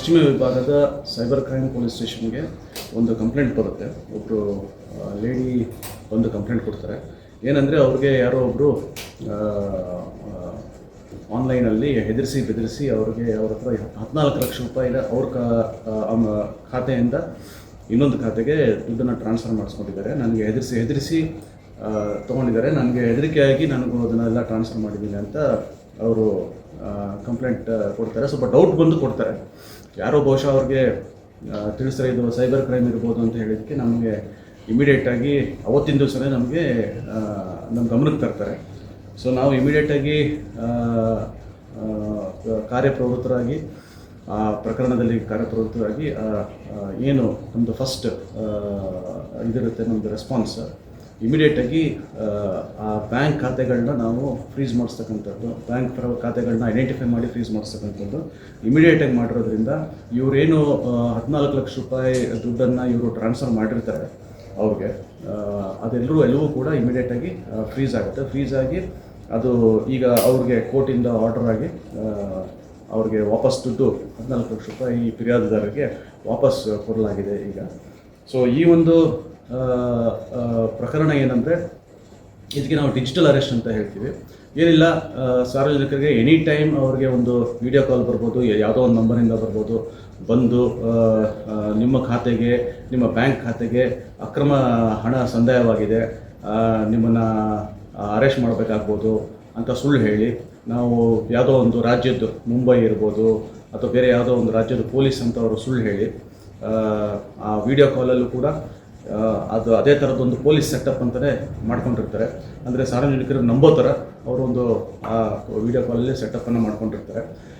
ಪಶ್ಚಿಮ ವಿಭಾಗದ cyber crime police ಸ್ಟೇಷನ್ಗೆ ಒಂದು ಕಂಪ್ಲೇಂಟ್ ಬರುತ್ತೆ. ಒಬ್ಬರು ಲೇಡಿ ಒಂದು ಕಂಪ್ಲೇಂಟ್ ಕೊಡ್ತಾರೆ. ಏನಂದರೆ ಅವ್ರಿಗೆ ಯಾರೋ ಒಬ್ಬರು ಆನ್ಲೈನಲ್ಲಿ ಹೆದರಿಸಿ ಬೆದರಿಸಿ ಅವ್ರಿಗೆ ಅವ್ರ ಹತ್ರ 14 ಲಕ್ಷ ರೂಪಾಯಿನ ಅವ್ರ ಖಾತೆಯಿಂದ ಇನ್ನೊಂದು ಖಾತೆಗೆ ದುಡ್ಡನ್ನು ಟ್ರಾನ್ಸ್ಫರ್ ಮಾಡಿಸ್ಕೊಂಡಿದ್ದಾರೆ. ನನಗೆ ಹೆದರಿಸಿ ತೊಗೊಂಡಿದ್ದಾರೆ. ನನಗೆ ಹೆದರಿಕೆಯಾಗಿ ನನಗೂ ಅದನ್ನೆಲ್ಲ ಟ್ರಾನ್ಸ್ಫರ್ ಮಾಡಿದ್ದೀನಿ ಅಂತ ಅವರು ಕಂಪ್ಲೇಂಟ್ ಕೊಡ್ತಾರೆ. ಸ್ವಲ್ಪ ಡೌಟ್ ಬಂದು ಕೊಡ್ತಾರೆ. ಯಾರೋ ಬಹುಶಃ ಅವ್ರಿಗೆ ತಿಳಿಸ್ತಾರೆ ಇದು ಸೈಬರ್ ಕ್ರೈಮ್ ಇರ್ಬೋದು ಅಂತ ಹೇಳಿದ್ದಕ್ಕೆ ನಮಗೆ ಇಮಿಡಿಯೇಟಾಗಿ ಅವತ್ತಿನ ದಿವಸನೇ ನಮಗೆ ನಮ್ಮ ಗಮನಕ್ಕೆ ತರ್ತಾರೆ. ಸೊ ನಾವು ಇಮಿಡಿಯೇಟಾಗಿ ಕಾರ್ಯಪ್ರವೃತ್ತರಾಗಿ ಆ ಪ್ರಕರಣದಲ್ಲಿ ಕಾರ್ಯಪ್ರವೃತ್ತರಾಗಿ ಏನು ನಮ್ಮದು ಫಸ್ಟ್ ಇದಿರುತ್ತೆ ನಮ್ಮದು ರೆಸ್ಪಾನ್ಸ್, ಇಮಿಡಿಯೇಟಾಗಿ ಆ ಬ್ಯಾಂಕ್ ಖಾತೆಗಳನ್ನ ನಾವು ಫ್ರೀಸ್ ಮಾಡಿಸ್ತಕ್ಕಂಥದ್ದು, ಬ್ಯಾಂಕ್ ಖಾತೆಗಳನ್ನ ಐಡೆಂಟಿಫೈ ಮಾಡಿ ಫ್ರೀಸ್ ಮಾಡಿಸ್ತಕ್ಕಂಥದ್ದು ಇಮಿಡಿಯೇಟಾಗಿ ಮಾಡಿರೋದ್ರಿಂದ ಇವರೇನು 14 ಲಕ್ಷ ರೂಪಾಯಿ ದುಡ್ಡನ್ನು ಇವರು ಟ್ರಾನ್ಸ್ಫರ್ ಮಾಡಿರ್ತಾರೆ ಅವ್ರಿಗೆ, ಅದೆಲ್ಲವೂ ಕೂಡ ಇಮಿಡಿಯೇಟಾಗಿ ಫ್ರೀಸ್ ಆಗುತ್ತೆ. ಫ್ರೀಸ್ ಆಗಿ ಅದು ಈಗ ಅವ್ರಿಗೆ ಕೋರ್ಟಿಂದ ಆರ್ಡರ್ ಆಗಿ ಅವ್ರಿಗೆ ವಾಪಸ್ ದುಡ್ಡು 14 ಲಕ್ಷ ರೂಪಾಯಿ ಈ ಫಿರ್ಯಾದುದಾರರಿಗೆ ವಾಪಸ್ ಕೊಡಲಾಗಿದೆ ಈಗ. ಸೊ ಈ ಒಂದು ಪ್ರಕರಣ ಏನಂದರೆ ಇದಕ್ಕೆ ನಾವು ಡಿಜಿಟಲ್ ಅರೆಸ್ಟ್ ಅಂತ ಹೇಳ್ತೀವಿ. ಏನಿಲ್ಲ, ಸಾರ್ವಜನಿಕರಿಗೆ ಎನಿ ಟೈಮ್ ಅವ್ರಿಗೆ ಒಂದು ವಿಡಿಯೋ ಕಾಲ್ ಬರ್ಬೋದು, ಯಾವುದೋ ಒಂದು ನಂಬರಿಂದ ಬರ್ಬೋದು, ಬಂದು ನಿಮ್ಮ ಖಾತೆಗೆ, ನಿಮ್ಮ ಬ್ಯಾಂಕ್ ಖಾತೆಗೆ ಅಕ್ರಮ ಹಣ ಸಂದಾಯವಾಗಿದೆ, ನಿಮ್ಮನ್ನು ಅರೆಸ್ಟ್ ಮಾಡಬೇಕಾಗ್ಬೋದು ಅಂತ ಸುಳ್ಳು ಹೇಳಿ, ನಾವು ಯಾವುದೋ ಒಂದು ರಾಜ್ಯದ್ದು ಮುಂಬೈ ಇರ್ಬೋದು ಅಥವಾ ಬೇರೆ ಯಾವುದೋ ಒಂದು ರಾಜ್ಯದ ಪೊಲೀಸ್ ಅಂತ ಅವರು ಸುಳ್ಳು ಹೇಳಿ ಆ ವಿಡಿಯೋ ಕಾಲಲ್ಲೂ ಕೂಡ ಅದು ಅದೇ ಥರದ್ದೊಂದು ಪೊಲೀಸ್ ಸೆಟಪ್ ಅಂತಲೇ ಮಾಡ್ಕೊಂಡಿರ್ತಾರೆ. ಅಂದರೆ ಸಾರ್ವಜನಿಕರಿಗೆ ನಂಬೋ ಥರ ಅವರೊಂದು ಆ ವಿಡಿಯೋ ಕಾಲಲ್ಲಿ ಸೆಟಪ್ಪನ್ನು ಮಾಡ್ಕೊಂಡಿರ್ತಾರೆ.